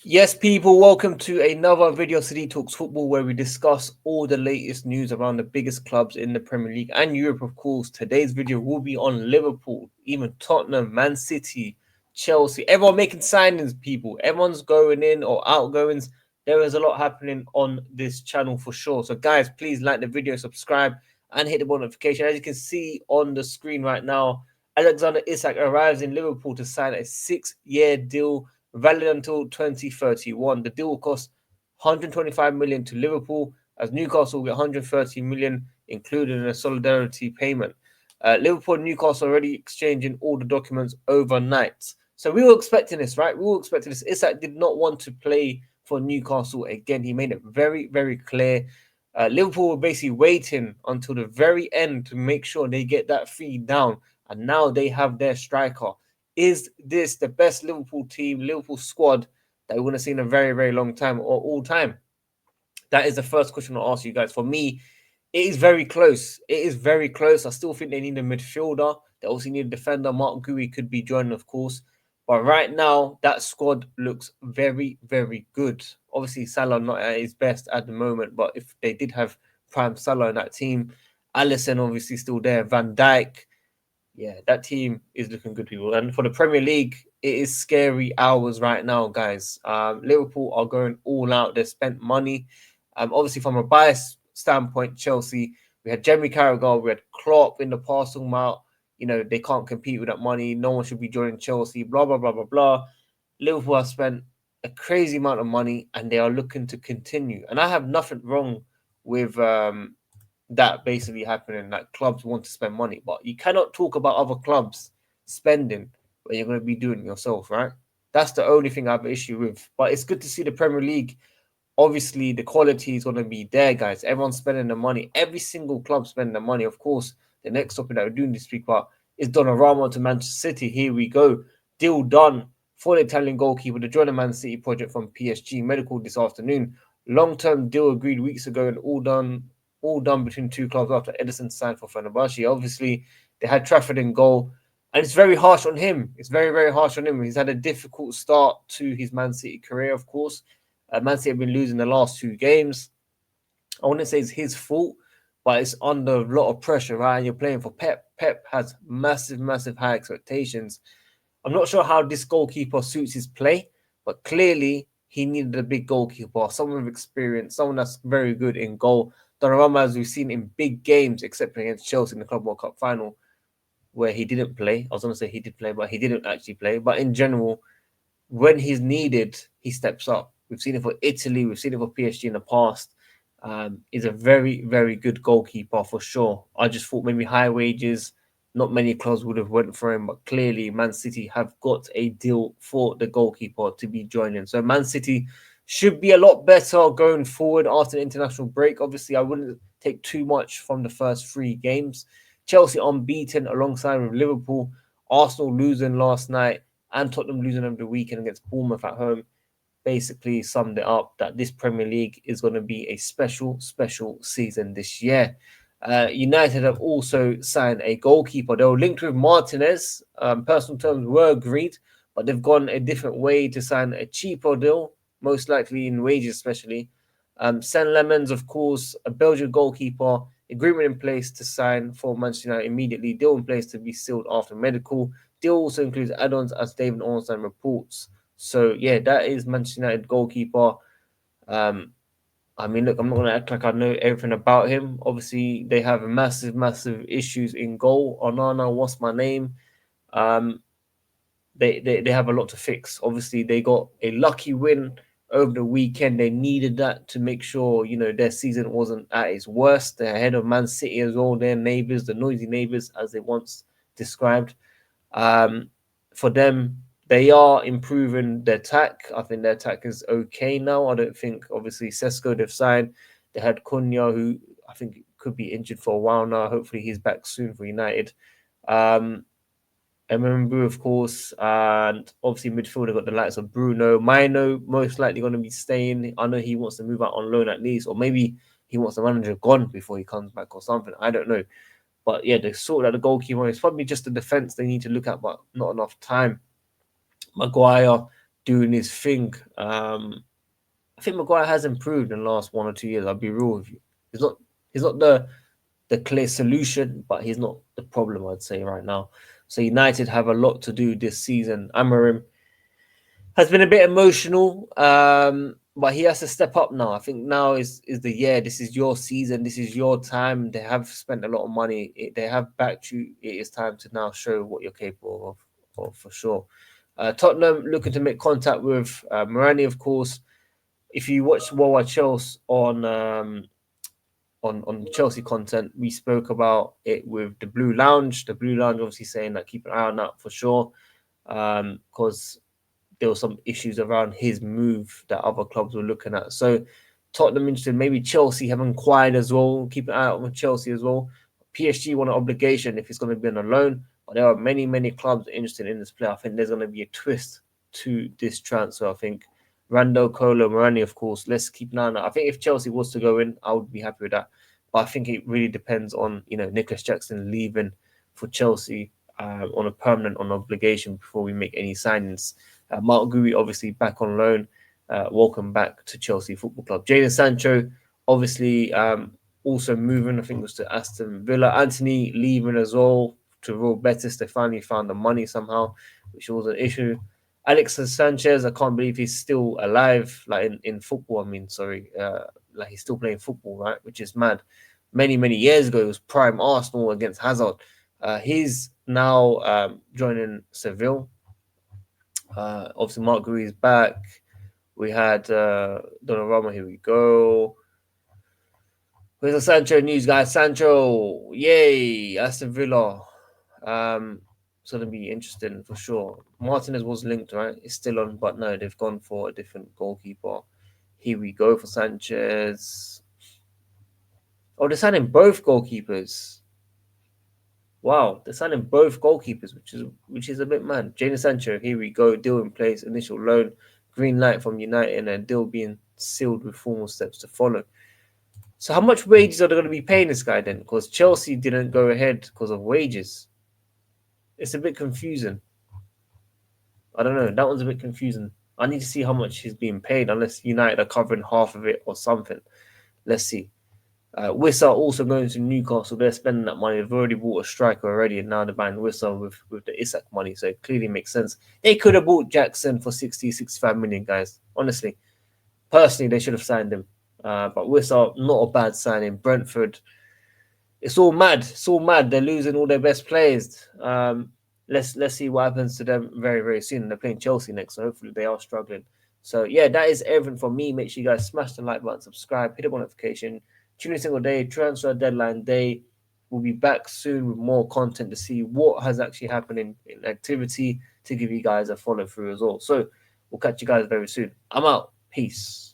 Yes, people, welcome to another video City Talks Football where we discuss all the latest news around the biggest clubs in the Premier League and Europe, of course. Today's video will be on Liverpool, even Tottenham, Man City, Chelsea. Everyone making signings, people. Everyone's going in or outgoings. There is a lot happening on this channel for sure. So, guys, please like the video, subscribe, and hit the bell notification. As you can see on the screen right now, Alexander Isak arrives in Liverpool to sign a 6-year deal valid until 2031. The deal will cost 125 million to Liverpool, as Newcastle will get 130 million, including a solidarity payment. Liverpool and Newcastle already exchanging all the documents overnight. So we were expecting this, right? We were expecting this. Isak did not want to play for Newcastle again. He made it very, very clear. Liverpool were basically waiting until the very end to make sure they get that fee down, and now they have their striker. Is this the best Liverpool team, Liverpool squad that we're going to see in a very, very long time or all time? That is the first question I'll ask you guys. For me, it is very close. It is very close. I still think they need a midfielder. They also need a defender. Mark Gui could be joining, of course. But right now, that squad looks very, very good. Obviously, Salah not at his best at the moment, but if they did have prime Salah in that team, Alisson obviously still there, Van Dijk, yeah, that team is looking good, people. And for the Premier League, it is scary hours right now, guys. Liverpool are going all out. They spent money. Obviously, from a bias standpoint, Chelsea, we had Jeremy Carragher, we had Klopp in the past talking about, they can't compete with that money. No one should be joining Chelsea, blah, blah, blah, blah, blah. Liverpool have spent a crazy amount of money and they are looking to continue. And I have nothing wrong with that basically happening. Like clubs want to spend money, but you cannot talk about other clubs spending when you're going to be doing it yourself, right? That's the only thing I have an issue with. But it's good to see the Premier League. Obviously, the quality is going to be there, guys. Everyone's spending the money. Every single club spending the money. Of course, the next topic that we're doing this week about is Donnarumma to Manchester City. Here we go. Deal done for the Italian goalkeeper to join the Man City project from PSG. Medical this afternoon. Long-term deal agreed weeks ago and all done between two clubs after Edison signed for Fenerbahce. Obviously, they had Trafford in goal, and it's very harsh on him. It's very, very harsh on him. He's had a difficult start to his Man City career, of course. Man City have been losing the last two games. I wouldn't say it's his fault, but it's under a lot of pressure, right? And you're playing for Pep. Pep has massive, massive high expectations. I'm not sure how this goalkeeper suits his play, but clearly he needed a big goalkeeper, someone with experience, someone that's very good in goal. Donnarumma, as we've seen in big games, except against Chelsea in the Club World Cup final, where he didn't play. I was going to say he did play, but he didn't actually play. But in general, when he's needed, he steps up. We've seen it for Italy, we've seen it for PSG in the past. Is a very, very good goalkeeper for sure. I just thought maybe high wages, not many clubs would have went for him, but clearly Man City have got a deal for the goalkeeper to be joining. So Man City should be a lot better going forward after the international break. Obviously, I wouldn't take too much from the first three games. Chelsea unbeaten alongside with Liverpool, Arsenal losing last night, and Tottenham losing over the weekend against Bournemouth at home basically summed it up that this Premier League is going to be a special, special season this year. United have also signed a goalkeeper. They were linked with Martinez. Personal terms were agreed, but they've gone a different way to sign a cheaper deal, most likely in wages, especially. Sen Lemons, of course, a Belgian goalkeeper, agreement in place to sign for Manchester United immediately. Deal in place to be sealed after medical. Deal also includes add-ons as David Ornstein reports. So yeah, that is Manchester United goalkeeper. Um, I mean, look, I'm not going to act like I know everything about him. Obviously, they have massive, massive issues in goal. Onana, what's my name? Um, they have a lot to fix. Obviously, they got a lucky win over the weekend. They needed that to make sure their season wasn't at its worst. They're ahead of Man City as well. Their neighbours, the noisy neighbours, as they once described. Um, for them, they are improving their attack. I think their attack is okay now. I don't think, obviously, Sesko they've signed. They had Cunha, who I think could be injured for a while now. Hopefully, he's back soon for United. Mbembe, of course, and obviously midfield, they've got the likes of Bruno. Mino, most likely going to be staying. I know he wants to move out on loan at least, or maybe he wants the manager gone before he comes back or something. I don't know. But yeah, they sort out the goalkeeper. It's probably just the defense they need to look at, but not enough time. Maguire, doing his thing. I think Maguire has improved in the last 1 or 2 years. I'll be real with you. He's not the clear solution, but he's not the problem, I'd say, right now. So United have a lot to do this season. Amorim has been a bit emotional, but he has to step up now. I think now is the year. This is your season. This is your time. They have spent a lot of money. They have backed you. It is time to now show what you're capable of for sure. Tottenham looking to make contact with Muani, of course. If you watch Wawa Chelsea on Chelsea content, we spoke about it with the Blue Lounge. The Blue Lounge obviously saying that keep an eye on that for sure, because there were some issues around his move that other clubs were looking at. So Tottenham interested, maybe Chelsea have inquired as well. Keep an eye out on Chelsea as well. PSG want an obligation if it's going to be on a loan, but there are many clubs interested in this player. I think there's going to be a twist to this transfer. I think Rando, Colo, Morani, of course. Let's keep an eye on that. I think if Chelsea was to go in, I would be happy with that. But I think it really depends on Nicholas Jackson leaving for Chelsea on a permanent on obligation before we make any signings. Mark Gui obviously back on loan. Welcome back to Chelsea Football Club. Jadon Sancho obviously also moving. I think it was to Aston Villa. Anthony leaving as well to Real Betis. They finally found the money somehow, which was an issue. Alexis Sanchez, I can't believe he's still alive, like in football. I mean, sorry, like he's still playing football, right? Which is mad. Many years ago, it was prime Arsenal against Hazard. He's now joining Seville. Obviously, Mark Gui is back. We had Donnarumma. Here we go. Where's the Sancho news, guys? Sancho, yay! Aston Villa. It's going to be interesting for sure. Martinez was linked, right? It's still on, but no, they've gone for a different goalkeeper. Here we go for Sanchez. Oh, they're signing both goalkeepers. Wow, they're signing both goalkeepers, which is a bit mad. Jadon Sancho, here we go. Deal in place, initial loan, green light from United, and a deal being sealed with formal steps to follow. So how much wages are they going to be paying this guy then? Because Chelsea didn't go ahead because of wages. It's a bit confusing. I don't know. That one's a bit confusing. I need to see how much he's being paid, unless United are covering half of it or something. Let's see. Wissa also going to Newcastle. They're spending that money. They've already bought a striker already, and now they're buying Wissa with the Isak money. So it clearly makes sense. They could have bought Jackson for 65 million, guys. Honestly. Personally, they should have signed him. But Wissa, not a bad signing. Brentford, it's all mad. It's all mad. They're losing all their best players. Let's see what happens to them very soon. They're playing Chelsea next, so hopefully they are struggling. So yeah, that is everything from me. Make sure you guys smash the like button, subscribe, hit the notification. Tune in single day, transfer deadline day. We'll be back soon with more content to see what has actually happened in activity to give you guys a follow through as well. So we'll catch you guys very soon. I'm out. Peace.